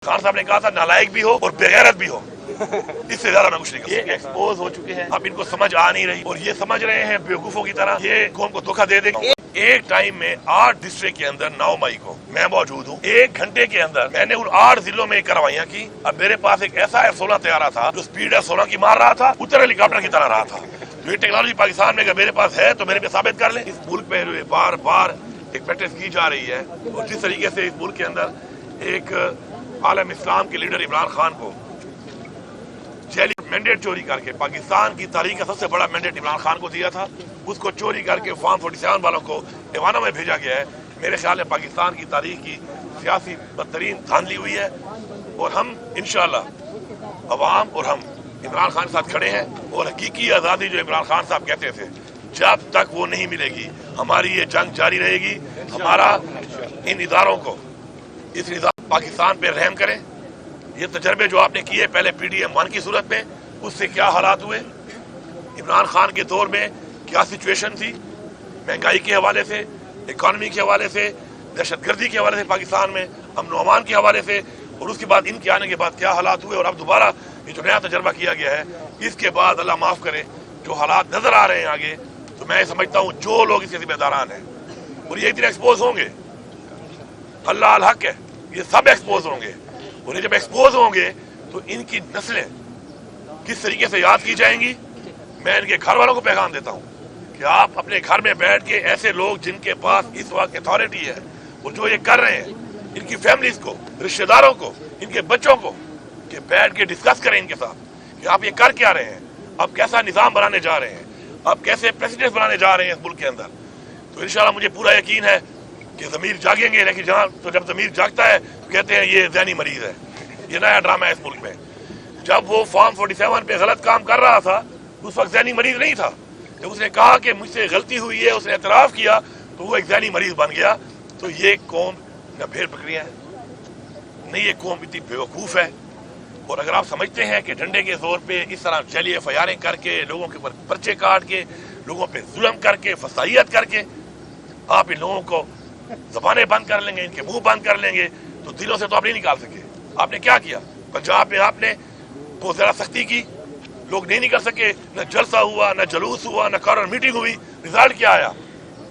खान साहब ने कहा था नालायक भी हो और बेगैरत भी हो, इससे ज्यादा मैं कुछ नहीं। ये एक्सपोज हो चुके हैं, अब इनको समझ आ नहीं रही और ये समझ रहे हैं बेवकूफों की तरह ये कौम को धोखा दे देंगे। एक टाइम में 8 डिस्ट्रिक्ट के अंदर 9 मई को मैं मौजूद हूँ। 1 घंटे के अंदर मैंने उन 8 जिलों में कार्रवाइयाँ की। अब मेरे पास एक ऐसा F-16 तैयार था जो स्पीड F-16 की मार रहा था, उत्तर हेलीकॉप्टर की तरह रहा था। जो ये टेक्नोलॉजी पाकिस्तान में अगर मेरे पास है तो मेरे पे साबित कर ले। इस मुल्क में बार बार एक प्रैक्टिस की जा रही है और जिस तरीके से इस मुल्क के अंदर एक आलम इस्लाम के लीडर इमरान खान को जेल मैंडेट चोरी करके पाकिस्तान की तारीख का सबसे बड़ा मैंडेट इमरान खान को दिया था, उसको चोरी करके फॉर्म 47 वालों को एवाना में भेजा गया है। मेरे ख्याल में पाकिस्तान की तारीख की सियासी बदतरीन धांधली हुई है और हम इंशाअल्लाह अवाम और हम इमरान खान के साथ खड़े हैं और हकीकी आज़ादी जो इमरान खान साहब कहते थे जब तक वो नहीं मिलेगी हमारी ये जंग जारी रहेगी। हमारा इन इदारों को इस निज़ाम पाकिस्तान पे रहम करें। ये तजर्बे जो आपने किए पहले PDM 1 की सूरत में, उससे क्या हालात हुए, इमरान खान के दौर में क्या सिचुएशन थी, महंगाई के हवाले से, इकॉनमी के हवाले से, दहशतगर्दी के हवाले से, पाकिस्तान में अमन व अमान के हवाले से, और उसके बाद इनके आने के बाद क्या हालात हुए और अब दोबारा ये जो नया तजर्बा किया गया है इसके बाद अल्लाह माफ़ करे जो हालात नजर आ रहे हैं आगे, तो मैं समझता हूँ जो लोग इसके जिम्मेदारान हैं और ये दिन एक्सपोज होंगे, अल्लाह अल हक है, ये सब एक्सपोज होंगे और ये जब एक्सपोज होंगे तो इनकी नस्लें किस तरीके से याद की जाएंगी। मैं इनके घर वालों को पैगाम देता हूँ कि आप अपने घर में बैठ के ऐसे लोग जिनके पास इस वक्त अथॉरिटी है और जो ये कर रहे हैं इनकी फैमिलीज को, रिश्तेदारों को, इनके बच्चों को कि बैठ के डिस्कस करें इनके साथ कि आप ये कर क्या रहे हैं, आप कैसा निज़ाम बनाने जा रहे हैं, आप कैसे प्रेसिडेंट बनाने जा रहे हैं इस मुल्क के अंदर। तो इंशाल्लाह मुझे पूरा यकीन है कि ज़मीर जागेंगे, लेकिन जहाँ तो जब ज़मीर जागता है तो कहते हैं ये ज़हनी मरीज है। ये नया ड्रामा है इस मुल्क में। जब वो फॉर्म 47 पे गलत काम कर रहा था उस वक्त ज़हनी मरीज नहीं था। जब उसने कहा कि मुझसे गलती हुई है, उसने एतराफ़ किया तो वो एक ज़हनी मरीज बन गया। तो ये कौम न भेड़ बकरियाँ है, नहीं ये कौम इतनी बेवकूफ़ है। और अगर आप समझते हैं कि डंडे के जोर पे इस तरह चलिए फयारें करके, लोगों के ऊपर पर्चे काट के, लोगों पे जुल्म करके, फसाइयत करके आप इन लोगों को ज़बानें बंद कर लेंगे, इनके मुंह बंद कर लेंगे, तो दिलों से तो आप नहीं निकाल सके। आपने क्या किया पंजाब में, आपने बहुत ज़्यादा सख्ती की, लोग नहीं निकल सके, न जलसा हुआ, न जलूस हुआ, न कॉर्नर मीटिंग हुई। रिजल्ट क्या आया,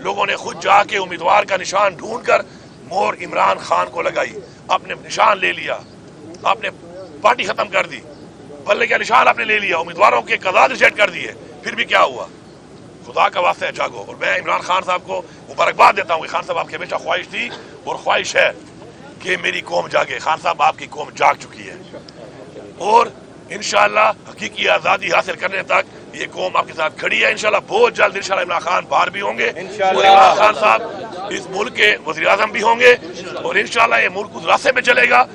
लोगों ने खुद जाके उम्मीदवार का निशान ढूंढ कर मोहर इमरान खान को लगाई, आपने निशान ले लिया, आपने पार्टी खत्म कर दी, बल्ले का निशान आपने ले लिया, उम्मीदवारों के कज़ाद रिजेक्ट कर दिए। फिर भी क्या हुआ, खुदा का वास्ता है जागो। और मैं इमरान खान साहब को मुबारकबाद देता हूँ कि खान साहब आपकी हमेशा ख्वाहिश थी और ख्वाहिश है कि मेरी कौम जागे। खान साहब आपकी कौम जाग चुकी है और इंशाअल्लाह हकीकी आज़ादी हासिल करने तक ये कौम आपके साथ खड़ी है। इंशाअल्लाह बहुत जल्द इंशाअल्लाह इमरान खान बाहर भी होंगे और इमरान खान साहब इस मुल्क के वज़ीर आज़म भी होंगे और इंशाअल्लाह ये मुल्क उस रास्ते पे चलेगा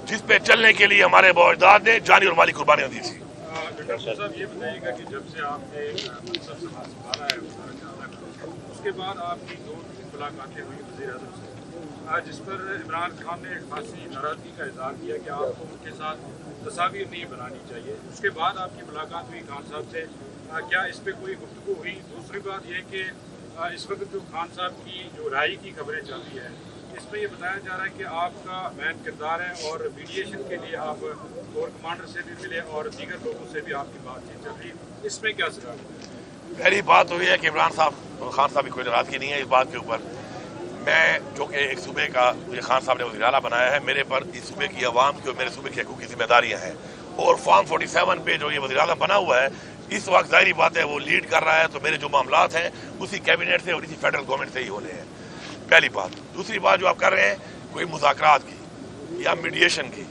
जिस पे चलने के लिए हमारे बाप-दादा ने जानी और माली कुर्बानियां दी थी। डॉक्टर साहब ये बताइएगा कि जब से आपने मनसब संभाला है उसके बाद आपकी 2 मुलाकातें हुई वज़ीर आज़म से, जिस पर इमरान खान ने एक खासी नाराज़गी का इज़हार किया कि आपको उनके साथ तस्वीर नहीं बनानी चाहिए। उसके बाद आपकी मुलाकात हुई खान साहब से, क्या इस पर कोई गुफ्तगू हुई? दूसरी बात यह कि इस वक्त जो खान साहब की जो राय की खबरें चल रही है इसमें ये बताया जा रहा है कि आपका मेन किरदार है और मीडिएशन के लिए आप कोर कमांडर से भी मिले और दीगर लोगों से भी आपकी बातचीत चल रही है, इसमें क्या सवाल है? पहली बात तो ये है कि इमरान साहब खान साहब की कोई नाराज़गी नहीं है इस बात के ऊपर। मैं जो कि एक सूबे का मुझे खान साहब ने वज़ीर आला बनाया है, मेरे पर इस सूबे की आवाम की और मेरे सूबे की हकूक़ की जिम्मेदारियाँ हैं और फॉर्म 47 पे जो ये वज़ीर आज़म बना हुआ है इस वक्त ज़ाहिरी बात है वो लीड कर रहा है, तो मेरे जो मामलात हैं उसी कैबिनेट से और इसी फेडरल गवर्नमेंट से ही होने हैं, पहली बात। दूसरी बात जो आप कर रहे हैं कोई मुज़ाकरात की या मीडिएशन की,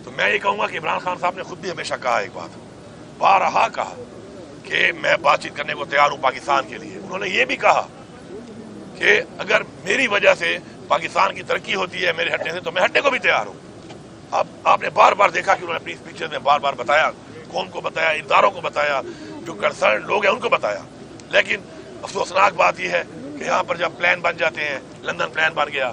तो मैं ये कहूँगा कि इमरान खान साहब ने खुद भी हमेशा कहा एक बात, बारहा कहा कि मैं बातचीत करने को तैयार हूँ पाकिस्तान के लिए। उन्होंने ये भी कहा कि अगर मेरी वजह से पाकिस्तान की तरक्की होती है मेरे हटने से तो मैं हटने को भी तैयार हूँ। अब आपने बार बार देखा कि उन्होंने अपनी स्पीचेस में बार बार बताया, कौम को बताया, इदारों को बताया, जो कंसर्न लोग हैं उनको बताया। लेकिन अफसोसनाक बात यह है कि यहाँ पर जब प्लान बन जाते हैं, लंदन प्लान बन गया,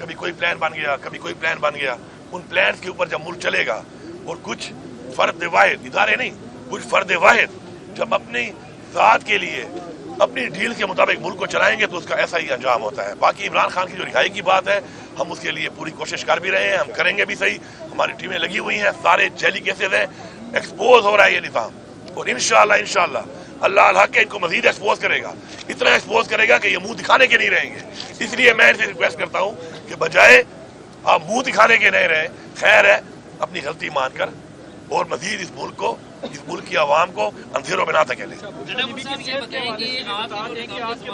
कभी कोई प्लान बन गया, कभी कोई प्लान बन गया, उन प्लान के ऊपर जब मुल्क चलेगा और कुछ फर्द वाहिद, इदारे नहीं, कुछ फर्द वाहिद जब अपनी ज़ात के लिए اپنی ڈیل کے مطابق ملک کو چلائیں گے تو اس کا ایسا ہی انجام ہوتا ہے. باقی عمران خان کی جو رہائی کی بات ہے ہم اس کے لیے پوری کوشش کر بھی رہے ہیں, ہم کریں گے بھی صحیح. ہماری ٹیمیں لگی ہوئی ہیں, سارے جیلی کیسز ہیں, ایکسپوز ہو رہا ہے یہ نظام, اور انشاءاللہ اللہ الحق ان کو مزید ایکسپوز کرے گا, اتنا ایکسپوز کرے گا کہ یہ منہ دکھانے کے نہیں رہیں گے. اس لیے میں ان سے ریکویسٹ کرتا ہوں کہ بجائے آپ منہ دکھانے کے نہیں رہیں, خیر ہے اپنی غلطی مان کر اور مزید اس ملک کی عوام کو اندھیروں میں نہ دھکیلیں. جناب صاحب یہ بتائیں کہ آپ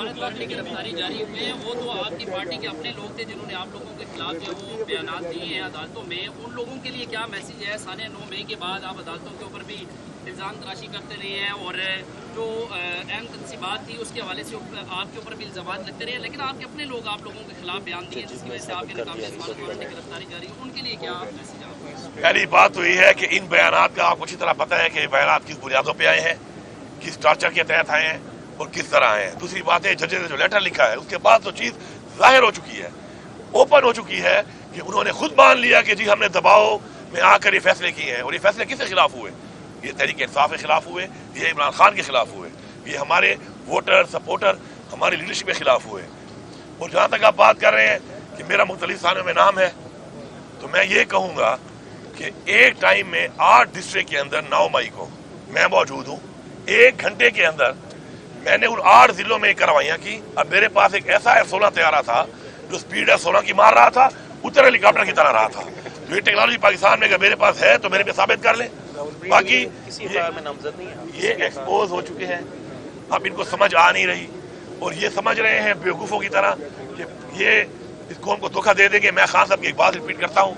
گرفتاری جاری ہوئے ہیں, وہ تو آپ کی پارٹی کے اپنے لوگ تھے جنہوں نے آپ لوگوں کے خلاف جو وہ بیانات دیے ہیں عدالتوں میں, ان لوگوں کے لیے کیا میسج ہے؟ سانے 9 مئی کے بعد آپ عدالتوں کے اوپر بھی الزام تراشی کرتے رہے ہیں اور جو اہم تنصیبات تھی اس کے حوالے سے آپ کے اوپر بھی الزامات لگتے رہے ہیں, لیکن آپ کے اپنے لوگ آپ لوگوں کے خلاف بیان دیے جس کی وجہ سے آپ کے ناکام گرفتاری جاری ہے, ان کے لیے کیا میسج ہے؟ پہلی بات تو یہ ہے کہ ان بیانات کا آپ کو اچھی طرح پتہ ہے کہ یہ بیانات کس بنیادوں پہ آئے ہیں, کس ٹارچر کے تحت آئے ہیں اور کس طرح آئے ہیں. دوسری بات ہے ججز نے جو لیٹر لکھا ہے اس کے بعد تو چیز ظاہر ہو چکی ہے, اوپن ہو چکی ہے کہ انہوں نے خود مان لیا کہ جی ہم نے دباؤ میں آ کر یہ فیصلے کیے ہیں. اور یہ فیصلے کس کے خلاف ہوئے؟ یہ تحریک انصاف کے خلاف ہوئے, یہ عمران خان کے خلاف ہوئے, یہ ہمارے ووٹر سپورٹر ہماری لیڈرشپ کے خلاف ہوئے. اور جہاں تک آپ بات کر رہے ہیں کہ میرا مختلف تھانوں میں نام ہے, تو میں یہ کہوں گا کہ ایک ٹائم میں 8 ڈسٹرکٹ کے اندر 9 مئی کو میں موجود ہوں. 1 گھنٹے کے اندر میں نے ان 8 ضلعوں میں کارروائیاں کی. اب میرے پاس ایک ایسا F-16 طیارہ تھا جو سپیڈ F-16 کی مار رہا تھا, اتر ہیلی کاپٹر کی طرح رہا تھا. تو یہ ٹیکنالوجی پاکستان میں اگر میرے پاس ہے تو میرے پہ ثابت کر لیں. باقی یہ ایکسپوز ہو چکے ہیں, اب ان کو سمجھ آ نہیں رہی اور یہ سمجھ رہے ہیں بیوقوفوں کی طرح کہ یہ اس قوم کو دھوکہ دے دیں گے. میں خان صاحب کی ایک بات ریپیٹ کرتا ہوں,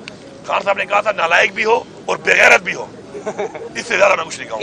خان صاحب نے کہا تھا نالائق بھی ہو اور بے غیرت بھی ہو, اس سے زیادہ میں کچھ نہیں کہوں.